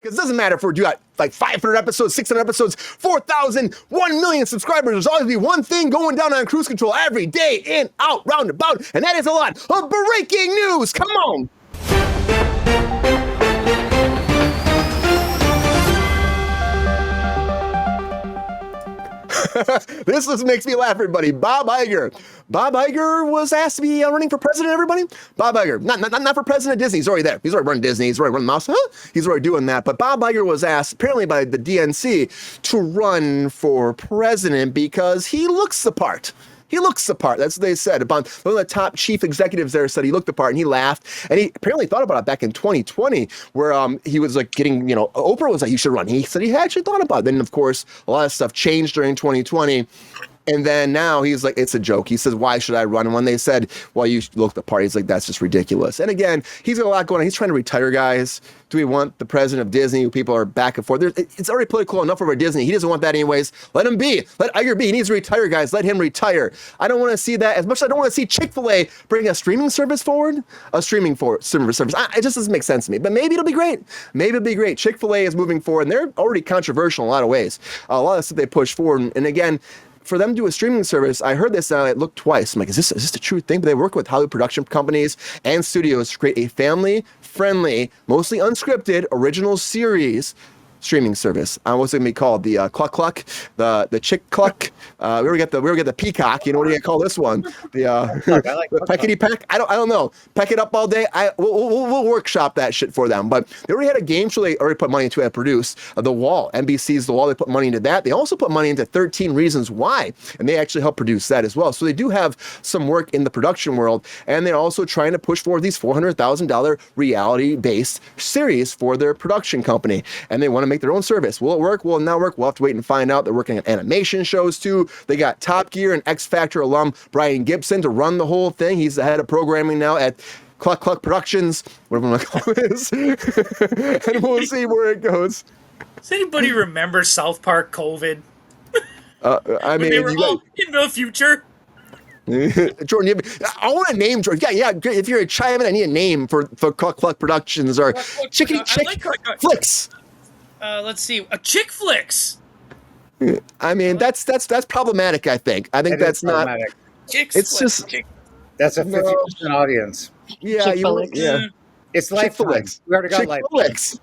Because it doesn't matter if we're doing like 500 episodes, 600 episodes, 4,000, 1 million subscribers. There's always be one thing going down on Cruise Control every day, in, out, roundabout, and that is a lot of breaking news. Come on. This just makes me laugh, everybody. Bob Iger. Bob Iger was asked to be running for president, everybody. Bob Iger, not for president of Disney. He's already there. He's already running Disney. He's already running Mouse. He's already doing that. But Bob Iger was asked, apparently by the DNC, to run for president because he looks the part. He looks the part. That's what they said. One of the top chief executives there said he looked the part, and he laughed. And he apparently thought about it back in 2020, where he was like getting, Oprah was like, you should run. He said he actually thought about it. Then, of course, a lot of stuff changed during 2020. And then now he's like, it's a joke. He says, why should I run? And when they said, well, you look the part, he's like, that's just ridiculous. And again, he's got a lot going on. He's trying to retire guys. Do we want the president of Disney? People are back and forth. It's already political enough over Disney. He doesn't want that anyways. Let him be. Let Iger be. He needs to retire, guys. Let him retire. I don't want to see that as much as I don't want to see Chick-fil-A bring a streaming service forward. A streaming service. It just doesn't make sense to me. But maybe it'll be great. Maybe it'll be great. Chick-fil-A is moving forward, and they're already controversial in a lot of ways. A lot of stuff they push forward. And again, for them to do a streaming service, I heard this and I looked twice. I'm like, is this the true thing? But they work with Hollywood production companies and studios to create a family-friendly, mostly unscripted, original series streaming service. What's it gonna be called? The Cluck Cluck, the Chick Cluck. We already get the Peacock. What do you call this one? The Peckety Peck. I don't know. Peck it up all day. We'll workshop that shit for them. But they already had a game show they already put money into and produced. The Wall, NBC's The Wall. They put money into that. They also put money into 13 Reasons Why, and they actually helped produce that as well. So they do have some work in the production world, and they're also trying to push forward these $400,000 reality-based series for their production company, and they want to make their own service. Will it work? Will it not work? We'll have to wait and find out. They're working on animation shows too. They got Top Gear and X Factor alum Brian Gibson to run the whole thing. He's the head of programming now at Cluck Cluck Productions, whatever I'm going to call this. And we'll see where it goes. Does anybody remember South Park COVID? I mean, they were all in the future. Jordan, I want a name, Jordan. Yeah. If you're a Chinaman, I need a name for Cluck Cluck Productions or Chickity Chick Flicks. Let's see, a Chick Flicks. I mean, that's problematic. I think that's not. It's just that's a 50% audience. Yeah, yeah. It's Lifetime. We already got Lifetime.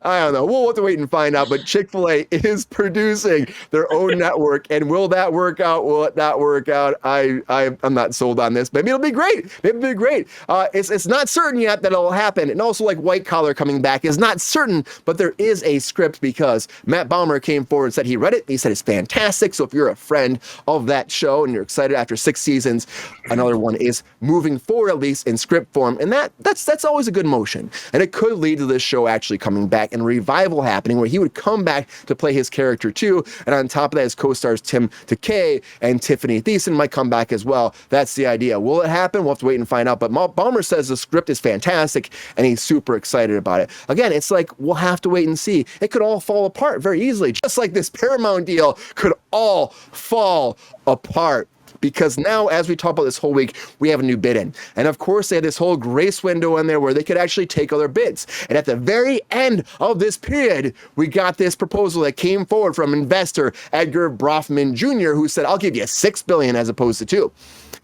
I don't know. We'll have to wait and find out. But Chick-fil-A is producing their own network, and will that work out? Will it not work out? I'm not sold on this. Maybe it'll be great. It's not certain yet that it'll happen. And also, like White Collar coming back is not certain, but there is a script because Matt Baumer came forward and said he read it. He said it's fantastic. So if you're a friend of that show and you're excited after 6 seasons, another one is moving forward at least in script form, and that's always a good motion. And it could lead to this show actually coming back and a revival happening where he would come back to play his character too. And on top of that, his co-stars Tim Takei and Tiffany Thiessen might come back as well. That's the idea. Will it happen? We'll have to wait and find out. But Baumer says the script is fantastic and he's super excited about it. Again, it's like, we'll have to wait and see. It could all fall apart very easily, just like this Paramount deal could all fall apart. Because now, as we talk about this whole week, we have a new bid in. And of course, they had this whole grace window in there where they could actually take other bids. And at the very end of this period, we got this proposal that came forward from investor Edgar Brofman Jr., who said, I'll give you $6 billion as opposed to $2 billion.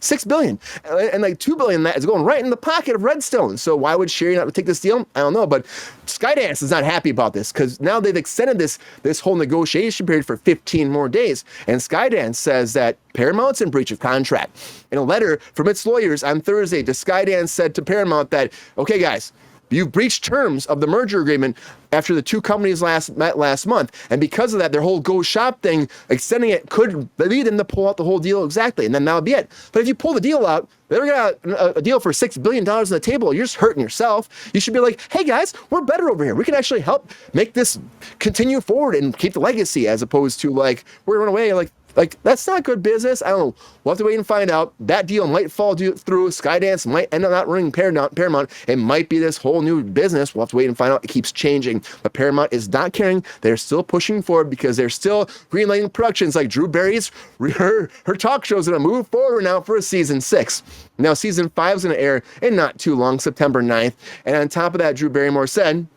$6 billion. And like $2 billion that is going right in the pocket of Redstone. So why would Sherry not take this deal? I don't know. But Skydance is not happy about this because now they've extended this whole negotiation period for 15 more days. And Skydance says that Paramount's in breach of contract. In a letter from its lawyers on Thursday, Skydance said to Paramount that, okay, guys, you've breached terms of the merger agreement after the two companies met last month. And because of that, their whole go shop thing, extending it could lead them to pull out the whole deal exactly. And then that'll be it. But if you pull the deal out, they're got a deal for $6 billion on the table. You're just hurting yourself. You should be like, hey guys, we're better over here. We can actually help make this continue forward and keep the legacy as opposed to like, we're going to run away like Like, that's not good business. I don't know. We'll have to wait and find out. That deal might fall through. Skydance might end up not running Paramount. It might be this whole new business. We'll have to wait and find out. It keeps changing. But Paramount is not caring. They're still pushing forward because they're still greenlighting productions like Drew Barry's. Her talk show is going to move forward now for a season 6. Now, season 5 is going to air in not too long, September 9th. And on top of that, Drew Barrymore said,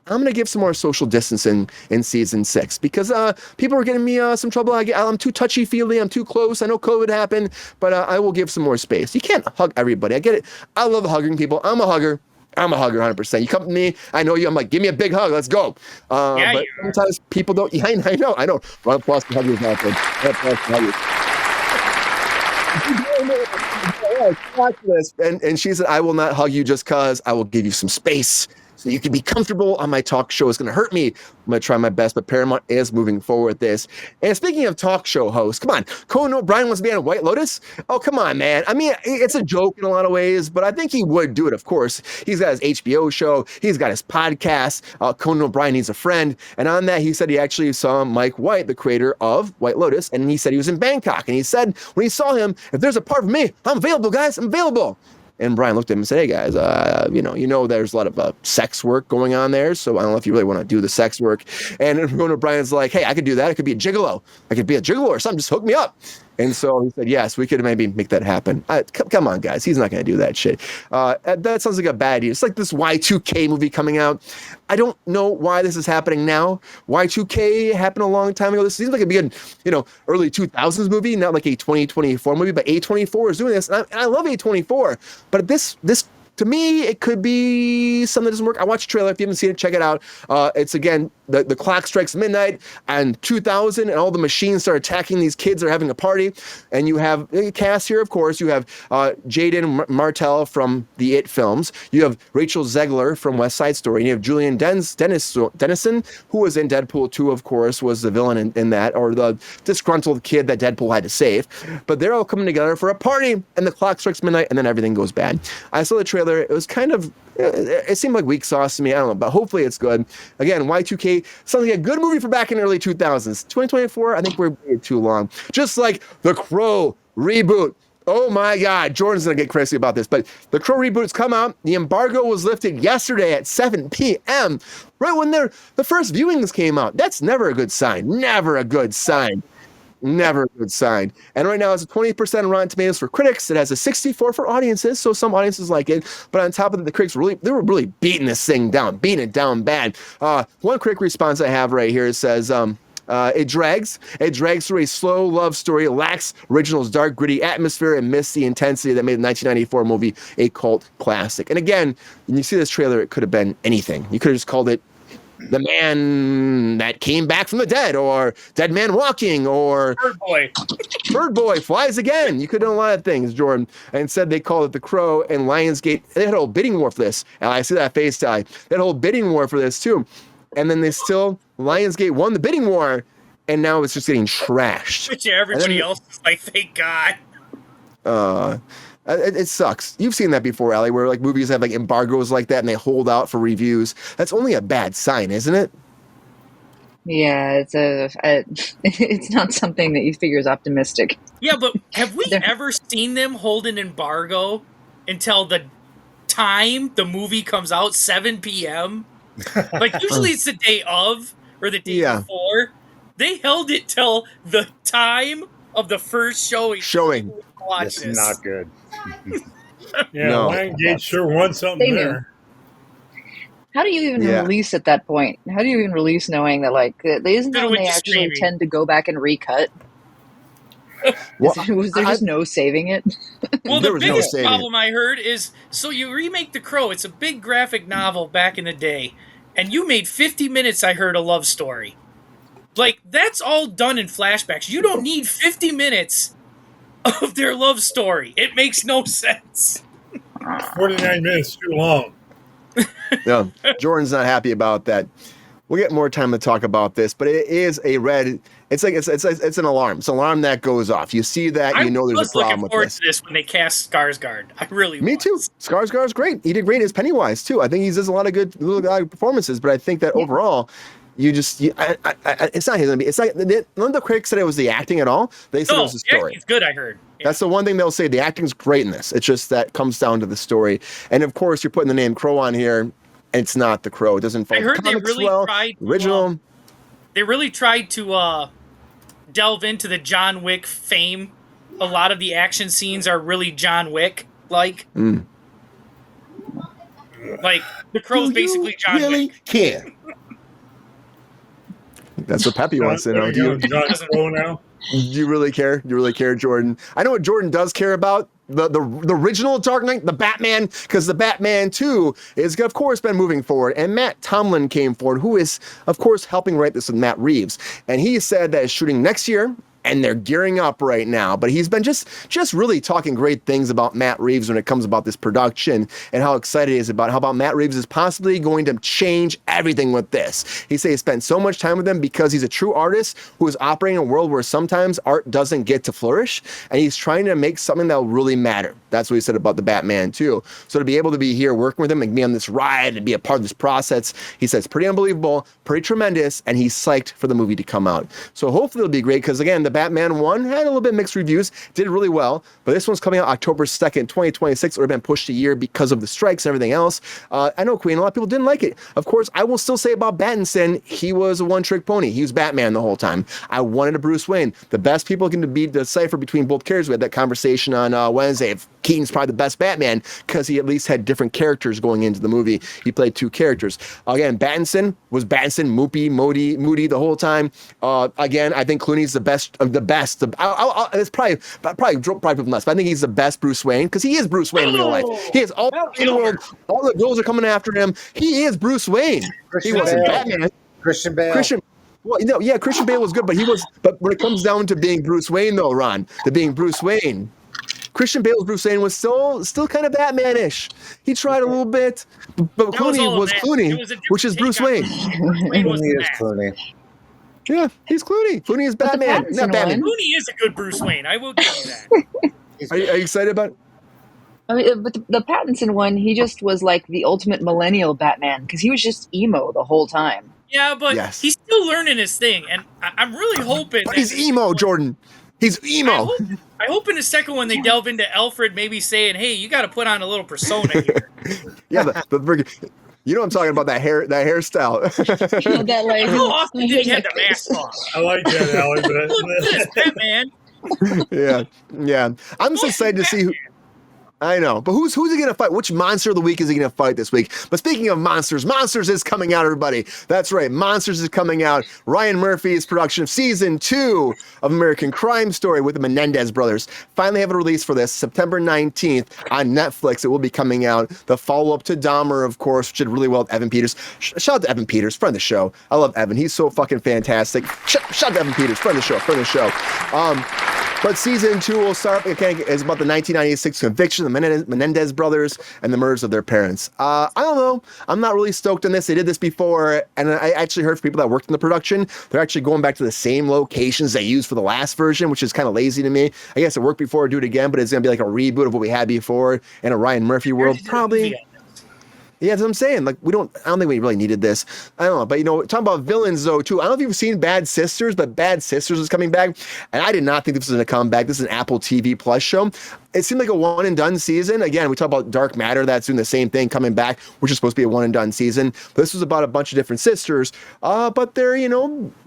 I'm going to give some more social distancing in season 6 because people are getting me some trouble. I'm too touchy-feely. I'm too close. I know COVID happened, but I will give some more space. You can't hug everybody. I get it. I love hugging people. I'm a hugger. 100%. You come to me, I know you. I'm like, give me a big hug. Let's go. But sometimes people don't. Yeah, I know. Round applause for huggers out there. Round applause for huggers. And she said, I will not hug you just because. I will give you some space so you can be comfortable on my talk show. It's going to hurt me. I'm going to try my best, but Paramount is moving forward with this. And speaking of talk show hosts, come on, Conan O'Brien wants to be on White Lotus? Oh, come on, man. I mean, it's a joke in a lot of ways, but I think he would do it, of course. He's got his HBO show. He's got his podcast. Conan O'Brien needs a friend. And on that, he said he actually saw Mike White, the creator of White Lotus, and he said he was in Bangkok. And he said when he saw him, if there's a part for me, I'm available, guys. I'm available. And Brian looked at him and said, hey, guys, you know, there's a lot of sex work going on there. So I don't know if you really want to do the sex work. And Brian's like, hey, I could do that. I could be a gigolo. I could be a gigolo or something. Just hook me up. And so he said, yes, we could maybe make that happen. Come on, guys. He's not going to do that shit. That sounds like a bad idea. It's like this Y2K movie coming out. I don't know why this is happening now. Y2K happened a long time ago. This seems like it'd be a early 2000s movie, not like a 2024 movie, but A24 is doing this. And I love A24. But this to me, it could be something that doesn't work. I watched a trailer. If you haven't seen it, check it out. It's, again, the clock strikes midnight and 2000, and all the machines start attacking these kids that are having a party. And you have a cast here, of course. You have Jaden Martell from the It films. You have Rachel Zegler from West Side Story. And you have Julian Dennison, who was in Deadpool 2, of course, was the villain in that, or the disgruntled kid that Deadpool had to save. But they're all coming together for a party, and the clock strikes midnight, and then everything goes bad. I saw the trailer. It was kind of, it seemed like weak sauce to me. I don't know, but hopefully it's good. Again, Y2K sounds like a good movie for back in the early 2000s. 2024, I think we're way too long. Just like The Crow reboot. Oh my God, Jordan's going to get crazy about this, but The Crow reboot's come out. The embargo was lifted yesterday at 7 p.m., right when the first viewings came out. That's never a good sign. Never a good sign. Never a good sign. And right now it's a 20% on Rotten Tomatoes for critics. It has a 64 for audiences, so some audiences like it. But on top of that, the critics were really beating this thing down, beating it down bad. One critic response I have right here says, it drags through a slow love story, lacks original's dark, gritty atmosphere, and missed the intensity that made the 1994 movie a cult classic. And again, when you see this trailer, it could have been anything. You could have just called it The Man That Came Back from the Dead, or Dead Man Walking, or Bird Boy Flies Again. You could have done a lot of things, Jordan. And instead, they called it The Crow, and Lionsgate, they had a whole bidding war for this. And I see that face tie. They had a whole bidding war for this, too. And then Lionsgate won the bidding war, and now it's just getting trashed. But yeah, everybody else is like, thank God. It sucks. You've seen that before, Allie, where like movies have like embargoes like that and they hold out for reviews. That's only a bad sign, isn't it? Yeah, it's not something that you figure is optimistic. Yeah, but have we ever seen them hold an embargo until the time the movie comes out, 7 p.m.? Like, usually it's the day of or the day before. They held it till the time of the first showing. It's not good. Yeah, no. Lionsgate sure won something there. How do you even release at that point? How do you even release knowing that, like, isn't that when they actually tend to go back and recut? Was there just no saving it? Well, the biggest problem I heard is, so you remake The Crow. It's a big graphic novel back in the day, and you made 50 minutes, I heard, a love story. Like, that's all done in flashbacks. You don't need 50 minutes of their love story. It makes no sense. 49 minutes too long. No, Jordan's not happy about that. We'll get more time to talk about this, but it is a red. It's like it's an alarm. It's an alarm that goes off. You see that, you know there's a problem with this. I was looking forward to this when they cast Skarsgård. I really Me too. Skarsgård's great. He did great as Pennywise too. I think he does a lot of good performances, but I think that overall, it's not his. It's like none of the critics said it was the acting at all. They said it was the story. It's good. I heard. Yeah. That's the one thing they'll say. The acting's great in this. It's just that comes down to the story. And of course, you're putting the name Crow on here. And it's not the Crow. It doesn't follow. I heard they really tried original. They really tried to delve into the John Wick fame. A lot of the action scenes are really John Wick like. Like the Crow's basically John Wick. Care. That's what Peppy wants to know. Do you really care? Do you really care, Jordan? I know what Jordan does care about. The original Dark Knight, the Batman, because the Batman 2 is, of course, been moving forward. And Matt Tomlin came forward, who is, of course, helping write this with Matt Reeves. And he said that it's shooting next year. And they're gearing up right now. But he's been just really talking great things about Matt Reeves when it comes about this production and how excited he is about how Matt Reeves is possibly going to change everything with this. He said he spent so much time with him because he's a true artist who is operating in a world where sometimes art doesn't get to flourish. And he's trying to make something that will really matter. That's what he said about the Batman too. So to be able to be here working with him and be on this ride and be a part of this process, he says pretty unbelievable, pretty tremendous, and he's psyched for the movie to come out. So hopefully it'll be great because again, the Batman 1 had a little bit mixed reviews, did really well, but this one's coming out October 2nd, 2026. It would have been pushed a year because of the strikes and everything else. I know, Queen, a lot of people didn't like it. Of course, I will still say about Pattinson, he was a one-trick pony. He was Batman the whole time. I wanted a Bruce Wayne. The best people can decipher between both characters. We had that conversation on Wednesday. If Keaton's probably the best Batman because he at least had different characters going into the movie. He played two characters. Again, Pattinson was Pattinson, moody the whole time. Again, I think Clooney's the best of the best. It's probably people less, but I think he's the best Bruce Wayne because he is Bruce Wayne in real life. He has all in the world. All the girls are coming after him. He is Bruce Wayne. He wasn't Batman. Christian Bale. Well, Christian Bale was good, but But when it comes down to being Bruce Wayne, though, Ron, to being Bruce Wayne, Christian Bale's Bruce Wayne was still kind of Batman-ish. He tried a little bit, but Clooney was Clooney, which is Bruce Wayne. Clooney is Clooney. Yeah, he's Clooney. Clooney is Batman, not Batman. Clooney is a good Bruce Wayne. I will give you that. Are you excited about it? I mean, but the Pattinson one, he just was like the ultimate millennial Batman because he was just emo the whole time. Yeah, but he's still learning his thing, and I'm really hoping. But he's emo, Jordan. He's emo. I hope in the second one they delve into Alfred, maybe saying, "Hey, you got to put on a little persona here." Yeah, you know what I'm talking about, that hairstyle. That like, how often did he have the mask off? I like that, Allie, but Batman. Yeah. I'm just excited to see who. I know, but who's he going to fight? Which monster of the week is he going to fight this week? But speaking of Monsters is coming out, everybody. That's right, Monsters is coming out. Ryan Murphy's production of season 2 of American Crime Story with the Menendez brothers. Finally have a release for this, September 19th on Netflix. It will be coming out. The follow-up to Dahmer, of course, which did really well with Evan Peters. Shout out to Evan Peters, friend of the show. I love Evan. He's so fucking fantastic. Shout out to Evan Peters, friend of the show. But season 2 will start, again, is about the 1996 conviction of the Menendez brothers and the murders of their parents. I don't know. I'm not really stoked on this. They did this before, and I actually heard from people that worked in the production, they're actually going back to the same locations they used for the last version, which is kind of lazy to me. I guess it worked before, do it again, but it's going to be like a reboot of what we had before in a Ryan Murphy world, probably. Yeah, that's what I'm saying. Like, I don't think we really needed this. I don't know. But, talking about villains, though, too. I don't know if you've seen Bad Sisters, but Bad Sisters is coming back. And I did not think this was going to come back. This is an Apple TV Plus show. It seemed like a one-and-done season. Again, we talk about Dark Matter. That's doing the same thing, coming back, which is supposed to be a one-and-done season. This was about a bunch of different sisters. But they're,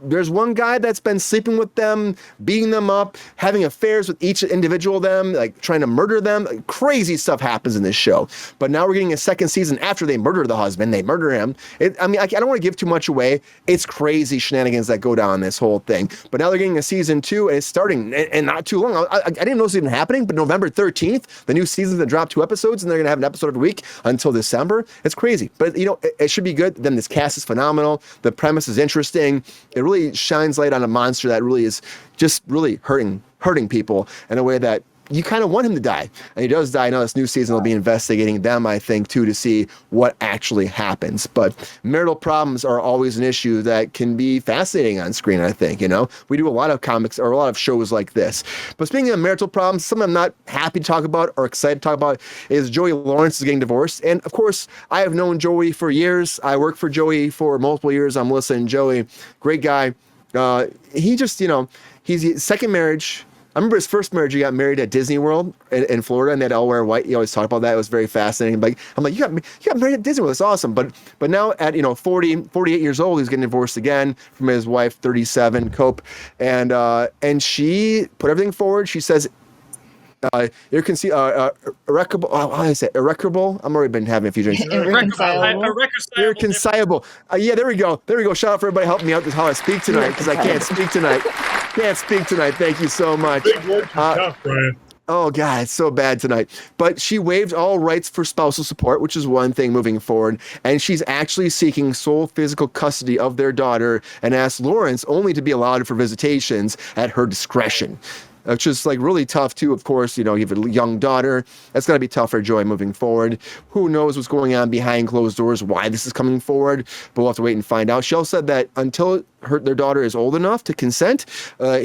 there's one guy that's been sleeping with them, beating them up, having affairs with each individual of them, like trying to murder them. Like, crazy stuff happens in this show. But now we're getting a second season after they murder the husband. They murder him. I don't want to give too much away. It's crazy shenanigans that go down in this whole thing. But now they're getting a season 2, and it's starting and not too long. I didn't know this was even happening, but November 13th, the new season's going to drop 2 episodes, and they're going to have an episode every week until December. It's crazy. But, it should be good. Then this cast is phenomenal. The premise is interesting. It really shines light on a monster that really is just really hurting people in a way that you kind of want him to die. And he does die. Now this new season will be investigating them, I think, too, to see what actually happens. But marital problems are always an issue that can be fascinating on screen, I think, We do a lot of comics or a lot of shows like this. But speaking of marital problems, something I'm not happy to talk about or excited to talk about is Joey Lawrence is getting divorced. And of course, I have known Joey for years. I worked for Joey for multiple years. I'm listening. Joey, great guy. He just, he's his second marriage. I remember his first marriage, he got married at Disney World in Florida, and they had all wear white. He always talked about that. It was very fascinating. I'm like, you got married at Disney World. That's awesome. But now at 48 years old, he's getting divorced again from his wife, 37, Cope, and she put everything forward. She says, you can see irreconcilable. How do I say irreconcilable? I've already been having a few drinks. Irreconcilable. Yeah, there we go. Shout out for everybody helping me out. This is how I speak tonight because I can't speak tonight. Thank you so much. Big words are tough, Brian. Oh, God, it's so bad tonight. But she waived all rights for spousal support, which is one thing moving forward. And she's actually seeking sole physical custody of their daughter and asked Lawrence only to be allowed for visitations at her discretion. Which is like really tough too, of course. You have a young daughter. That's going to be tough for Joy moving forward. Who knows what's going on behind closed doors, why this is coming forward, but we'll have to wait and find out. She also said that until their daughter is old enough to consent,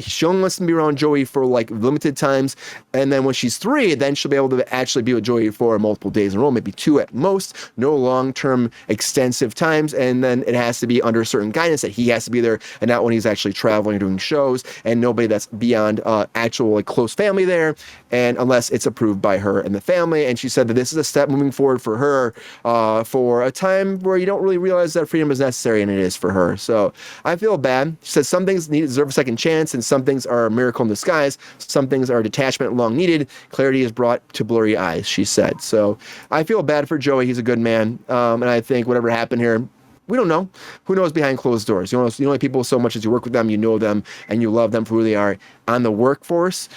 she only wants to be around Joey for like limited times. And then when she's 3, then she'll be able to actually be with Joey for multiple days in a row, maybe 2 at most, no long-term extensive times. And then it has to be under certain guidance that he has to be there and not when he's actually traveling or doing shows, and nobody that's beyond actual like close family there, and unless it's approved by her and the family. And she said that this is a step moving forward for her for a time where you don't really realize that freedom is necessary, and it is for her. So I feel bad. She said some things deserve a second chance, and some things are a miracle in disguise. Some things are detachment long needed. Clarity is brought to blurry eyes, she said. So I feel bad for Joey. He's a good man, and I think whatever happened here, we don't know. Who knows behind closed doors? You know people so much as you work with them, you know them, and you love them for who they are on the workforce.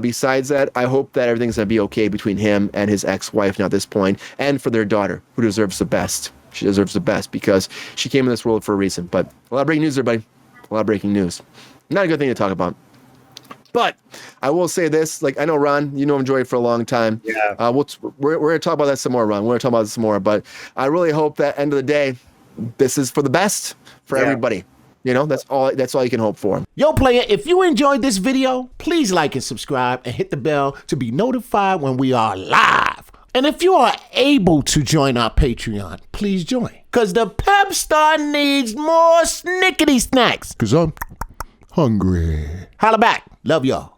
Besides that, I hope that everything's going to be okay between him and his ex-wife now at this point, and for their daughter, who deserves the best. She deserves the best because she came in this world for a reason. But a lot of breaking news, everybody. A lot of breaking news. Not a good thing to talk about. But I will say this, like I know Ron, you know Joey for a long time. Yeah. We're going to talk about that some more, Ron. We're going to talk about this some more. But I really hope that end of the day, this is for the best for everybody. That's all you can hope for. Yo, player, if you enjoyed this video, please like and subscribe and hit the bell to be notified when we are live. And if you are able to join our Patreon, please join. Because the Pep Star needs more snickety snacks. Because I'm hungry. Holla back. Love y'all.